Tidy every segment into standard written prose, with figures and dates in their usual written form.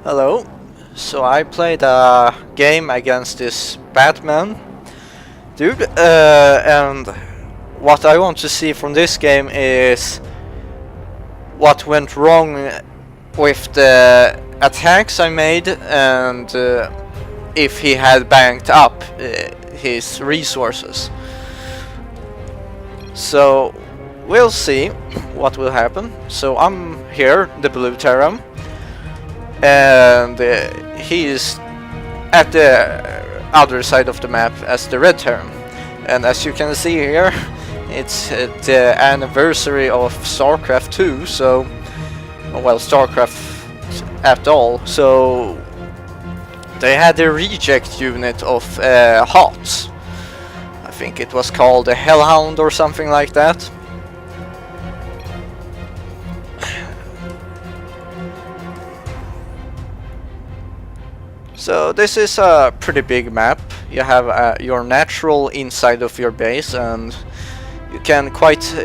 Hello. So I played a game against this Batman dude, and what I want to see from this game is what went wrong with the attacks I made, and if he had banked up his resources. So we'll see what will happen. So I'm here, the blue Terran, and he is at the other side of the map as the red Terran. And as you can see here, it's the anniversary of StarCraft 2, so, well, StarCraft at all, so they had a reject unit of HOTS. I think it was called a Hellhound or something like that. So this is a pretty big map. You have your natural inside of your base, and you can quite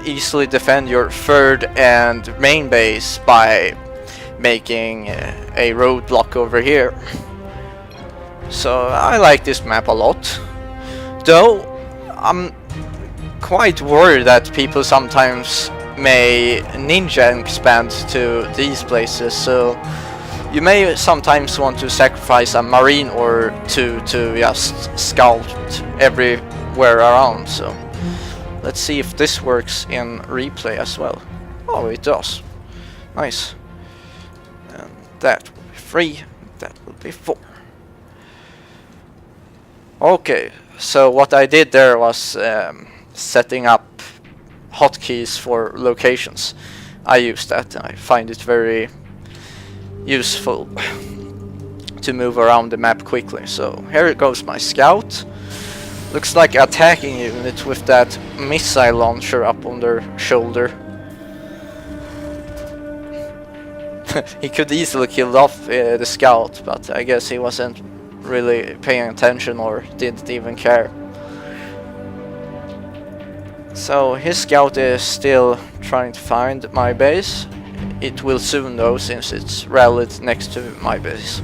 easily defend your third and main base by making a roadblock over here. So I like this map a lot, though I'm quite worried that people sometimes may ninja expand to these places, so you may sometimes want to sacrifice a marine or two to just scout everywhere around. So let's see if this works in replay as well. Oh, it does. Nice. And that will be 3, that will be 4. Okay, so what I did there was setting up hotkeys for locations. I use that, and I find it very useful to move around the map quickly. So here goes my scout. Looks like an attacking unit with that missile launcher up on their shoulder. He could easily kill off the scout, but I guess he wasn't really paying attention or didn't even care. So his scout is still trying to find my base. It will soon though, since it's rallied next to my base.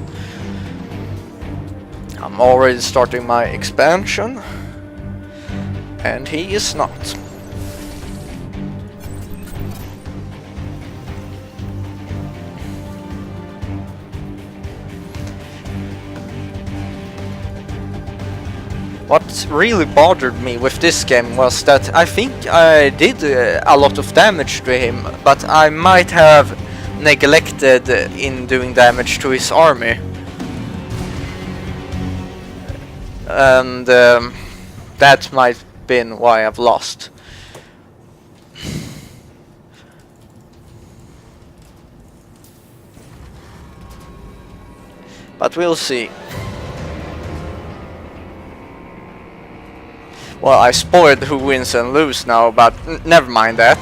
I'm already starting my expansion, and he is not. What really bothered me with this game was that I think I did a lot of damage to him, but I might have neglected in doing damage to his army. And that might have been why I've lost. But we'll see. Well, I spoiled who wins and lose now, but never mind that.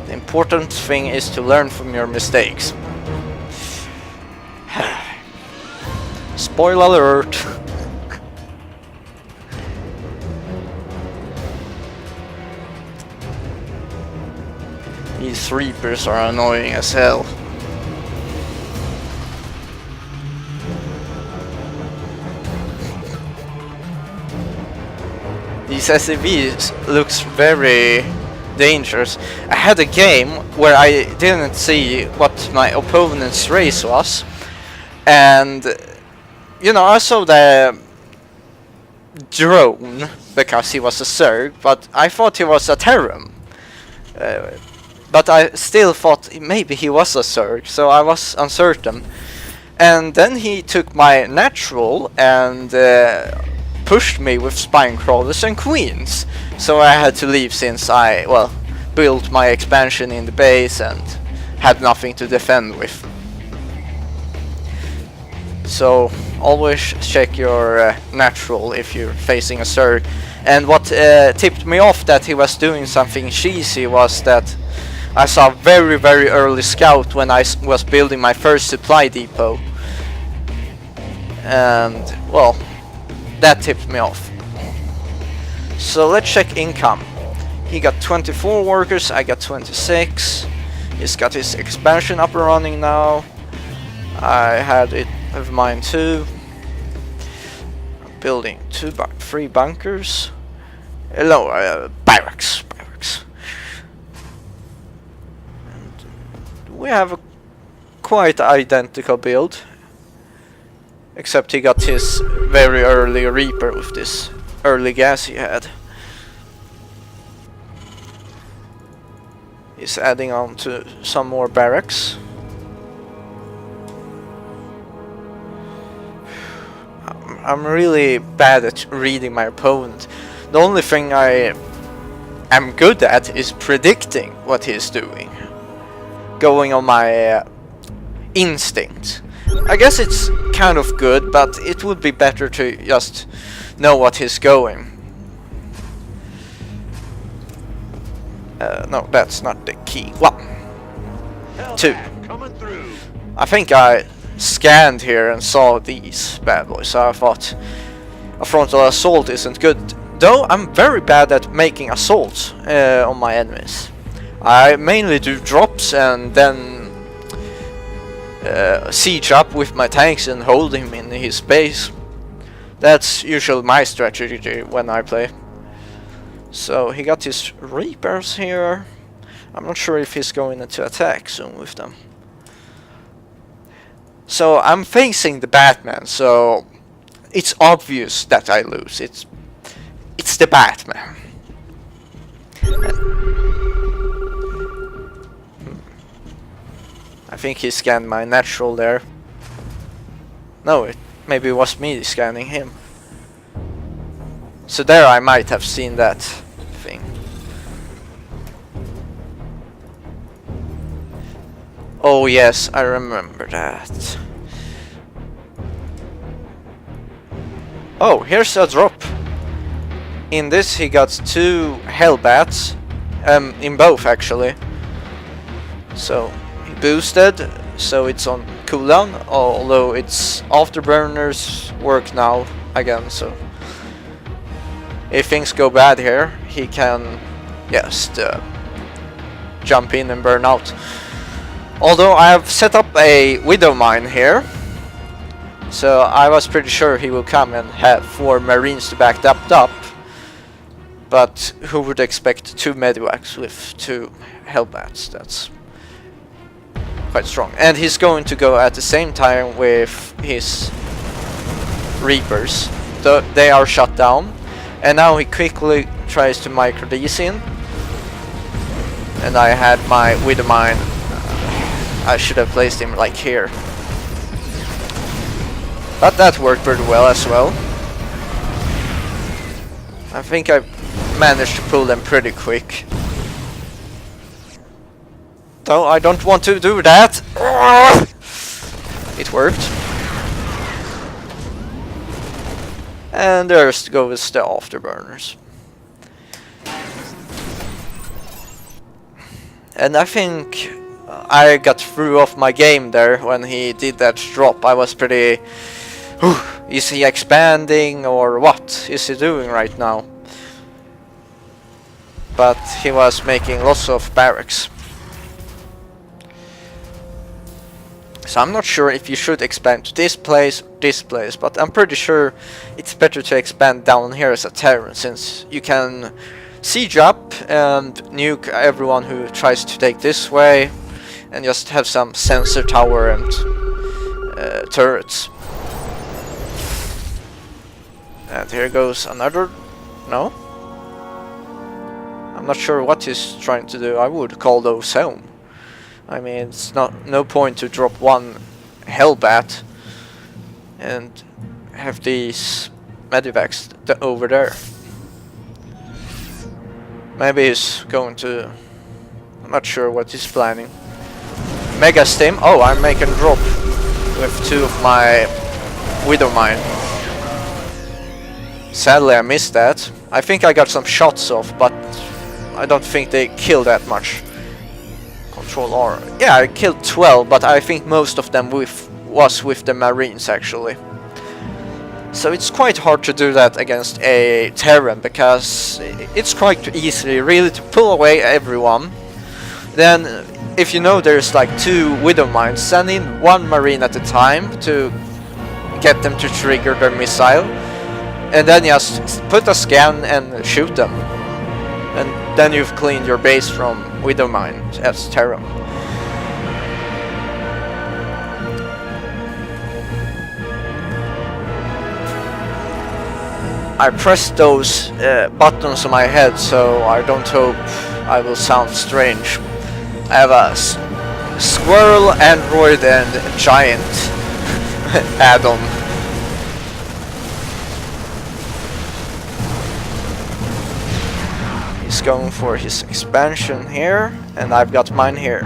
The important thing is to learn from your mistakes. Spoiler alert! These Reapers are annoying as hell. These SCVs looks very dangerous. I had a game where I didn't see what my opponent's race was, and you know, I saw the drone because he was a Zerg, but I thought he was a Terran. But I still thought maybe he was a Zerg, so I was uncertain. And then he took my natural and pushed me with spine crawlers and queens, so I had to leave since I, well, built my expansion in the base and had nothing to defend with. So always check your natural if you're facing a Zerg. And what tipped me off that he was doing something cheesy was that I saw a very early scout when I was building my first supply depot, and well, that tipped me off. So let's check income. He got 24 workers, I got 26. He's got his expansion up and running now. I had it of mine too. I'm building 3 bunkers. No, barracks. And we have a quite identical build, except he got his very early Reaper with this early gas he had. He's adding on to some more barracks. I'm really bad at reading my opponent. The only thing I am good at is predicting what he's doing, going on my instinct. I guess it's kind of good, but it would be better to just know what he's going. No, that's not the key. Well, 2. I think I scanned here and saw these bad boys, so I thought a frontal assault isn't good. Though I'm very bad at making assaults on my enemies. I mainly do drops and then siege up with my tanks and hold him in his base. That's usually my strategy when I play. So he got his Reapers here. I'm not sure if he's going to attack soon with them. So I'm facing the Batman, so it's obvious that I lose. It's the Batman. I think he scanned my natural there. No, maybe it was me scanning him. So there I might have seen that thing. Oh yes, I remember that. Oh, here's a drop. In this he got 2 Hellbats. In both actually. So he boosted, so it's on cooldown, although its afterburners work now again, so if things go bad here, he can just jump in and burn out. Although I have set up a Widow Mine here, so I was pretty sure he will come and have 4 Marines to back that up. But who would expect 2 Medivacs with 2 Hellbats? That's quite strong. And he's going to go at the same time with his Reapers. They are shut down. And now he quickly tries to micro these in. And I had my Widow Mine. I should have placed him like here. But that worked pretty well as well. I think I managed to pull them pretty quick. Though I don't want to do that. It worked. And there's goes the afterburners. And I think I got through off my game there when he did that drop. I was pretty... is he expanding or what is he doing right now? But he was making lots of barracks. So I'm not sure if you should expand to this place, but I'm pretty sure it's better to expand down here as a Terran, since you can siege up and nuke everyone who tries to take this way, and just have some sensor tower and turrets. And here goes another... no? I'm not sure what he's trying to do. I would call those home. I mean, it's no point to drop 1 Hellbat and have these Medivacs over there. Maybe he's going to... I'm not sure what he's planning. Mega Stim. Oh, I'm making a drop with 2 of my Widow Mine. Sadly, I missed that. I think I got some shots off, but I don't think they kill that much. Control R. Yeah, I killed 12, but I think most of them was with the Marines actually. So it's quite hard to do that against a Terran, because it's quite easy really to pull away everyone. Then if you know there's like 2 Widow Mines, send in 1 Marine at a time to get them to trigger their missile, and then just put a scan and shoot them, and then you've cleaned your base from Widow Mines as terror. I pressed those buttons on my head so I don't hope I will sound strange. I have a squirrel, android and giant add-on. He's going for his expansion here, and I've got mine here.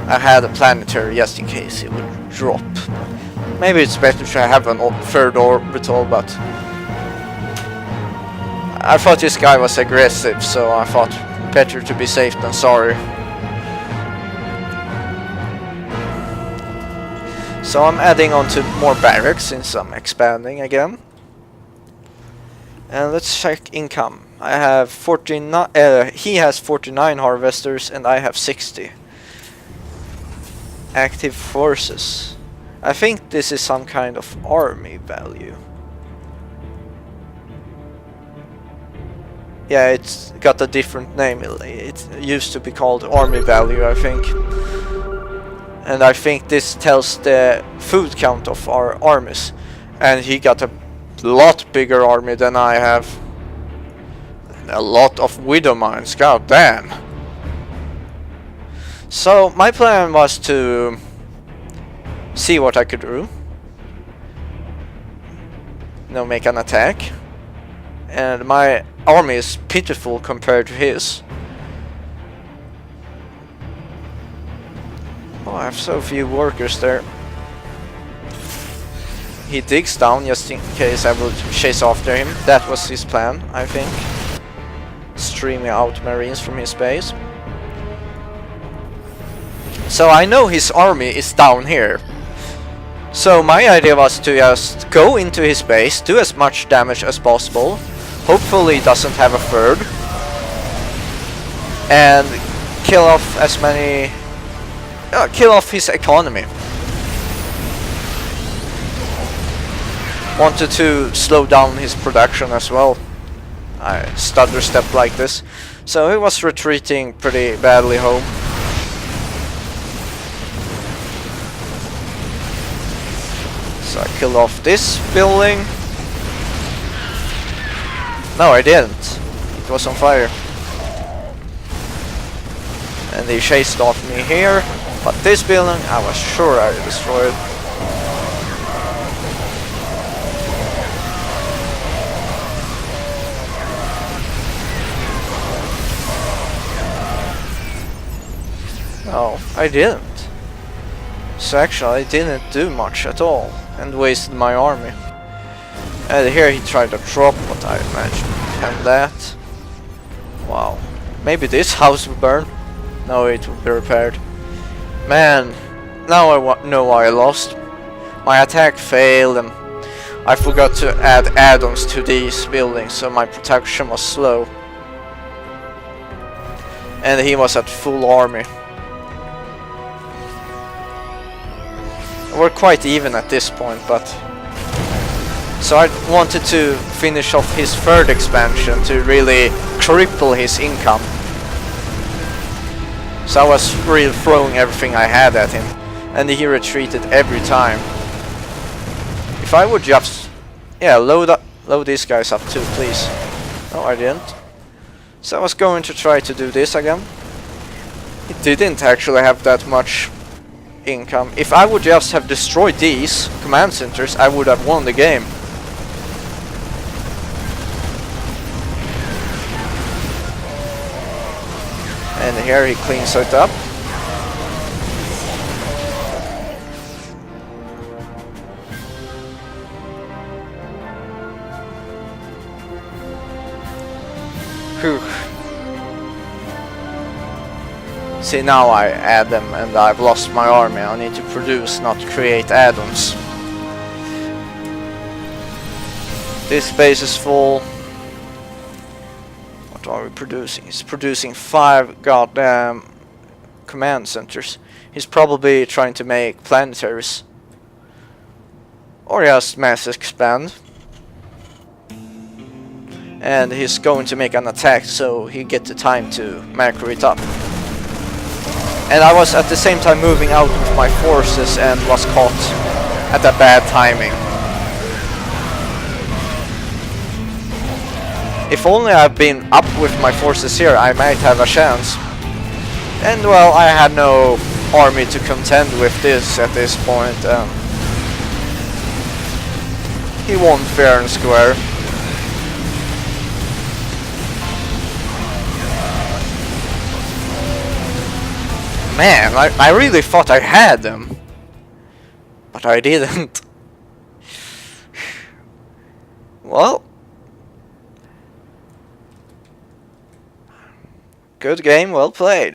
I had a planetary just in case it would drop. Maybe it's better to have a 3rd orbital, but I thought this guy was aggressive, so I thought better to be safe than sorry. So I'm adding on to more barracks since I'm expanding again. And let's check income. I have 49. He has 49 harvesters and I have 60. Active forces. I think this is some kind of army value. Yeah, it's got a different name. It used to be called army value, I think. And I think this tells the food count of our armies. And he got a lot bigger army than I have. And a lot of Widow Mines, god damn. So my plan was to see what I could do. Make an attack. And my army is pitiful compared to his. Oh, I have so few workers there. He digs down just in case I will chase after him. That was his plan, I think. Streaming out marines from his base. So I know his army is down here. So my idea was to just go into his base, do as much damage as possible. Hopefully he doesn't have a 3rd. And kill off as many... kill off his economy. Wanted to slow down his production as well. I stutter step like this. So he was retreating pretty badly home. So I killed off this building. No, I didn't. It was on fire. And they chased off me here. But this building, I was sure I destroyed. No, I didn't. So actually I didn't do much at all. And wasted my army. And here he tried to drop, but I managed to defend that. Wow. Maybe this house will burn. No, it will be repaired. Man, now I know why I lost. My attack failed and I forgot to add add-ons to these buildings, so my protection was slow. And he was at full army. We're quite even at this point, but... So I wanted to finish off his 3rd expansion to really triple his income. So I was really throwing everything I had at him. And he retreated every time. If I would just... Yeah, load these guys up too, please. No, I didn't. So I was going to try to do this again. It didn't actually have that much income. If I would just have destroyed these command centers, I would have won the game. And here he cleans it up. Whew. See, now I add them and I've lost my army. I need to produce, not create add-ons. This base is full. What are we producing? It's producing 5 goddamn command centers. He's probably trying to make planetaries. Or just mass expand. And he's going to make an attack so he get the time to macro it up. And I was at the same time moving out with my forces and was caught at a bad timing. If only I'd been up with my forces here, I might have a chance. And well, I had no army to contend with this at this point. He won fair and square. Man, I really thought I had them. But I didn't. Well. Good game, well played.